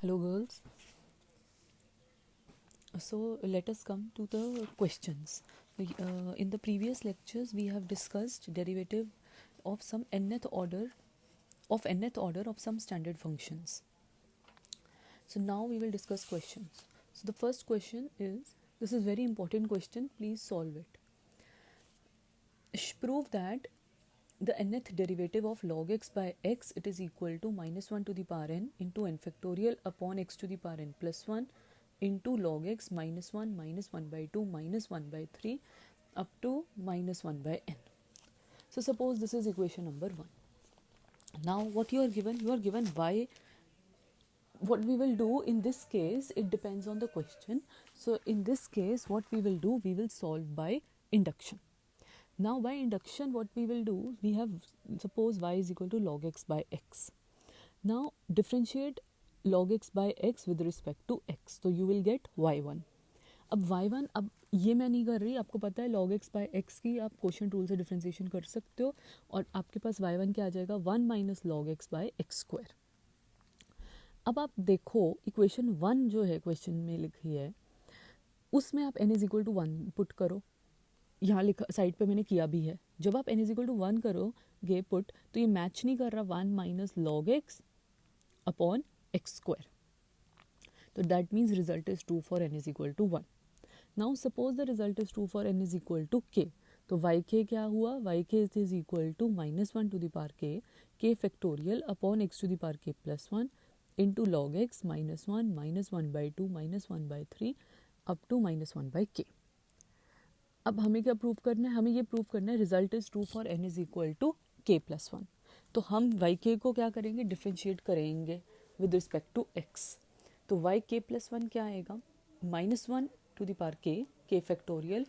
Hello girls. So let us come to the questions. In the previous lectures we have discussed derivative of some nth order of some standard functions. So now we will discuss questions. So the first question is, this is very important question, please solve it. Prove that the nth derivative of log x by x, it is equal to minus 1 to the power n into n factorial upon x to the power n plus 1 into log x minus 1 by 2 minus 1 by 3 up to minus 1 by n. So suppose this is equation number 1. Now what you are given y. What we will do in this case, it depends on the question. So in this case what we will do, we will solve by induction. Now by induction what we will do, we have, suppose y is equal to log x by x. Now differentiate log x by x with respect to x, तो you will get y1. अब y1, अब ये मैं नहीं कर रही, आपको पता है log x by x की आप क्वोशिएंट रूल से डिफ्रेंशिएशन कर सकते हो और आपके पास y1 क्या आ जाएगा, 1 minus log x by x square. अब आप देखो इक्वेशन 1 जो है क्वेश्चन में लिखी है उसमें आप n is equal to 1 put करो. यहाँ लिखा साइड पे मैंने किया भी है. जब आप n इज इक्वल टू 1 करोगे पुट, तो ये मैच नहीं कर रहा 1 minus log x upon x square. तो that means result is true for n is equal to 1. Now suppose the result is true for n is equal to k. तो yk क्या हुआ, yk is equal to minus 1 to the power k factorial upon x to the power k plus 1 into log x minus 1 by 2 minus 1 by 3 up to minus 1 by k. अब हमें क्या prove करना है, हमें ये prove करना है result is true for n is equal to k plus 1. तो हम yk को क्या करेंगे, डिफ्रेंशिएट करेंगे विद रिस्पेक्ट टू x. तो yk प्लस 1 क्या आएगा, minus 1 to the power k factorial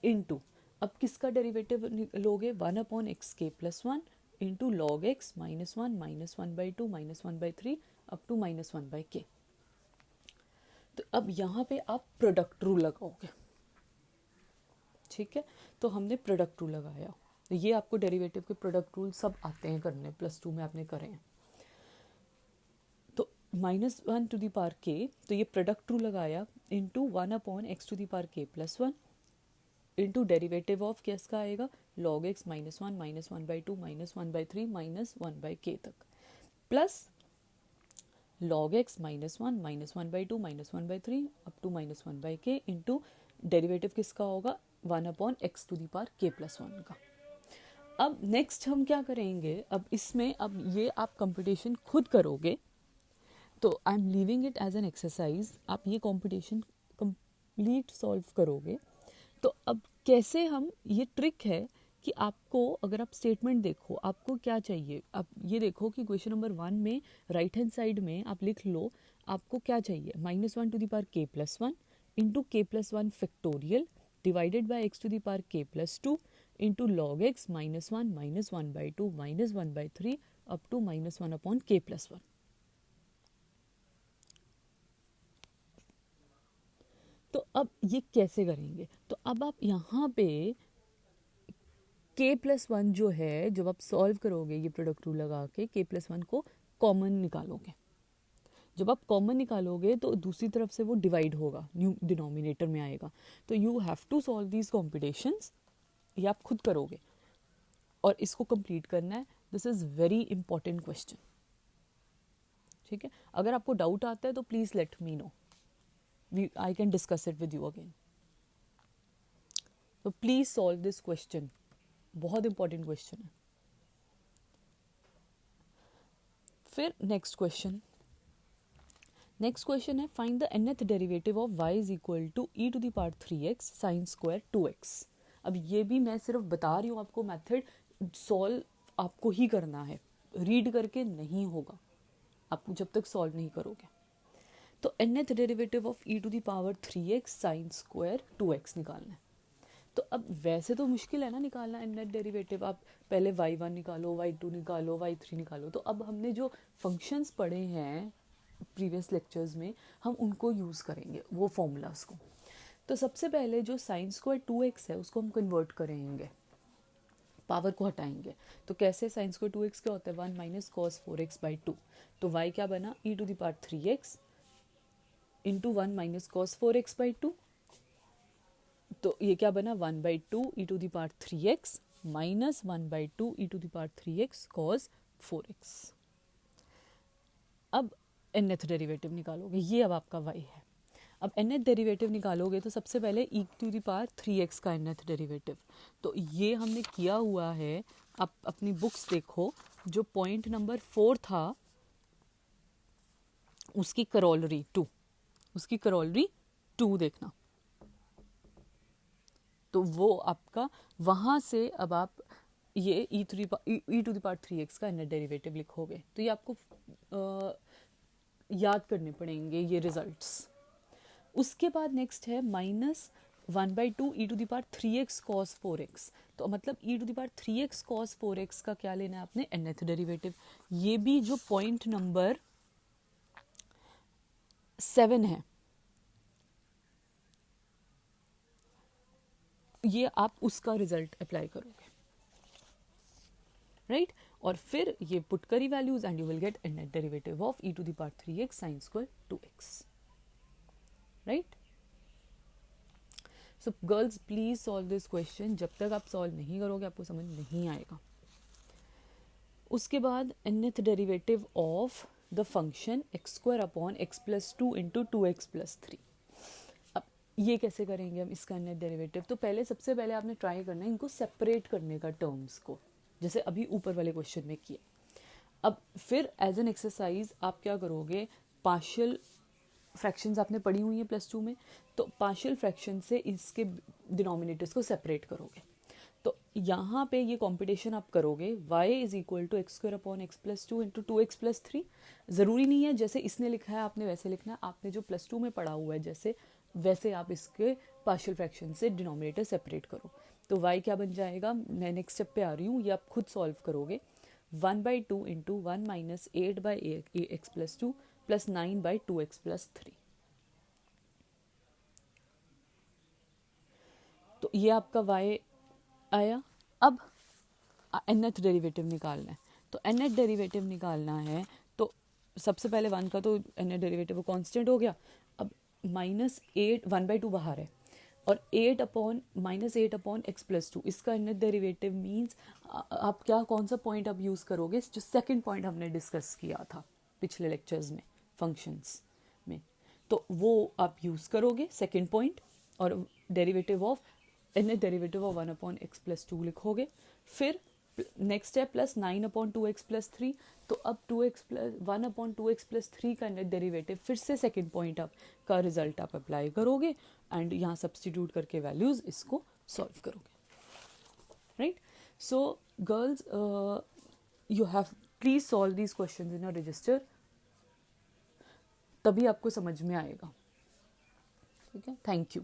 into, अब किसका डेरिवेटिव लोगे, 1 अपॉन एक्स के plus 1 into log x minus 1 by 2 minus 1 by 3 up to minus 1 by k. तो अब यहाँ पे आप प्रोडक्ट रूल लगाओगे. ठीक है, तो हमने प्रोडक्ट रूल लगाया. तो ये आपको डेरिवेटिव के प्रोडक्ट रूल सब आते हैं करने, प्लस 2 में आपने करे हैं. तो minus 1 to the power k, तो ये प्रोडक्ट रूल लगाया into 1 upon x to the power k plus 1 into derivative of किसका आएगा, log x minus 1 by 2 minus 1 by 3 minus 1 by k तक plus log x minus 1 by 2 minus 1 by 3 up to minus 1 by k into derivative किसका होगा, 1 upon x to the power k plus 1 का. अब next हम क्या करेंगे, अब इसमें अब ये आप कंप्यूटेशन खुद करोगे. तो I am leaving it as an exercise. आप ये कंप्यूटेशन कंप्लीट सॉल्व करोगे. तो अब कैसे हम, ये ट्रिक है कि आपको, अगर आप स्टेटमेंट देखो आपको क्या चाहिए, आप ये देखो कि क्वेश्चन नंबर 1 में राइट हैंड साइड में आप लिख लो आपको क्या चाहिए, minus 1 to the power k plus 1 into k plus 1 factorial divided by x to the power k plus 2 into log x minus 1 by 2 minus 1 by 3 up to minus 1 upon k plus 1. तो अब ये कैसे करेंगे, तो अब आप यहाँ पे k प्लस 1 जो है, जब आप सॉल्व करोगे ये प्रोडक्ट रूल लगा के k प्लस 1 को कॉमन निकालोगे. जब आप कॉमन निकालोगे तो दूसरी तरफ से वो डिवाइड होगा, न्यू डिनोमिनेटर में आएगा. तो you have to solve these competitions. ये आप खुद करोगे और इसको कंप्लीट करना है. This is very important question. ठीक है, अगर आपको डाउट आता है तो please let me know, I can discuss it with you again. तो प्लीज सॉल्व दिस क्वेश्चन, बहुत इंपॉर्टेंट क्वेश्चन है. फिर नेक्स्ट क्वेश्चन है, find the nth derivative of y is equal to e to the power 3x sine square 2x. अब ये भी मैं सिर्फ बता रही हूँ आपको, मेथड सॉल्व आपको ही करना है, रीड करके नहीं होगा आप जब तक सॉल्व नहीं करोगे. तो nth derivative of e to the power 3x sine square 2x निकालना है. तो अब वैसे तो मुश्किल है ना निकालना nth डेरिवेटिव. आप पहले y1 निकालो, y2 निकालो, y3 निकालो. तो अब हमने जो फंक्शंस पढ़े हैं प्रीवियस लेक्चर्स में, हम उनको यूज़ करेंगे वो फॉर्मूलाज को. तो सबसे पहले जो साइन स्क्वायर 2x है उसको हम कन्वर्ट करेंगे. पावर को हटाएंगे तो कैसे, साइन स्क्वायर 2x क्या होता है 1 माइनस कॉस 4x/2, तो y क्या बना e to the power 3x इंटू 1 माइनस कॉस 4x/2, तो ये क्या बना 1/2 e to the power 3x minus 1/2 e to the power 3x cos 4x। अब nth डेरिवेटिव निकालोगे, ये अब आपका y है। अब nth डेरिवेटिव निकालोगे तो सबसे पहले e to the power 3x का nth डेरिवेटिव, तो ये हमने किया हुआ है। आप अपनी बुक्स देखो, जो पॉइंट नंबर 4 था उसकी करोलरी 2, उसकी करोलरी 2 देखना, तो वो आपका वहाँ से अब आप ये e to the power 3x का nth डेरिवेटिव लिखोगे। तो ये आपको याद करने पड़ेंगे ये रिजल्ट्स। उसके बाद नेक्स्ट है minus 1/2 e to the power 3x cos 4x, तो मतलब e to the power 3x cos 4x का क्या लेना है आपने nth डेरिवेटिव। ये भी जो पॉइंट नंबर 7 है, ये आप उसका रिजल्ट अप्लाई करोगे, राइट और फिर ये पुट करी values and you will get nth derivative of e to the power 3x sine square 2x, right. So girls please solve this question, जब तक आप सॉल्व नहीं करोगे आपको समझ नहीं आएगा। उसके बाद nth derivative of the function x square upon x plus 2 into 2x plus 3। अब ये कैसे करेंगे हम इसका nth डेरिवेटिव, तो पहले सबसे पहले आपने ट्राई करना है इनको सेपरेट करने का टर्म्स को, जैसे अभी ऊपर वाले क्वेश्चन में किया। अब फिर एज एन एक्सरसाइज आप क्या करोगे, पार्शियल फ्रैक्शंस आपने पढ़ी हुई हैं +2 में, तो पार्शियल फ्रैक्शन से इसके डिनोमिनेटर्स को सेपरेट करोगे। तो यहाँ पे ये कॉम्पिटिशन आप करोगे y is equal to x square upon x plus 2 into 2x plus 3। ज़रूरी नहीं है जैसे इसने लिखा है आपने वैसे लिखना है, आपने जो +2 में पढ़ा हुआ है जैसे वैसे आप इसके पार्शियल फ्रैक्शन से डिनोमिनेटर सेपरेट करो। तो y क्या बन जाएगा, मैं नेक्स्ट स्टेप पे आ रही हूँ, ये आप खुद सॉल्व करोगे। 1/2 into 1 minus 8/x plus 2 plus 9/2x plus 3। तो ये आपका y आया। अब nth डेरिवेटिव निकालना है, तो nth डेरिवेटिव निकालना है तो सबसे पहले 1 का तो nth डेरिवेटिव कांस्टेंट हो गया। अब -8 1/2 बाहर है और 8 अपॉन x प्लस 2 इसका nth डेरिवेटिव मीन्स आप क्या कौन सा पॉइंट आप यूज़ करोगे, जो सेकंड पॉइंट हमने डिस्कस किया था पिछले लेक्चर्स में फंक्शंस में, तो वो आप यूज़ करोगे सेकंड पॉइंट और derivative of nth derivative of 1 upon x plus 2 लिखोगे। फिर नेक्स्ट है प्लस 9 अपॉन 2x प्लस 3, तो अब 2x plus 1 upon 2x plus 3 का नेट डेरिवेटिव फिर से सेकंड पॉइंट आप का रिजल्ट आप अप्लाई करोगे एंड यहाँ सब्सटीट्यूट करके वैल्यूज इसको सॉल्व करोगे, right. So girls you have please solve these questions in a resistor, तभी आपको समझ में आएगा, ठीक है। Thank you.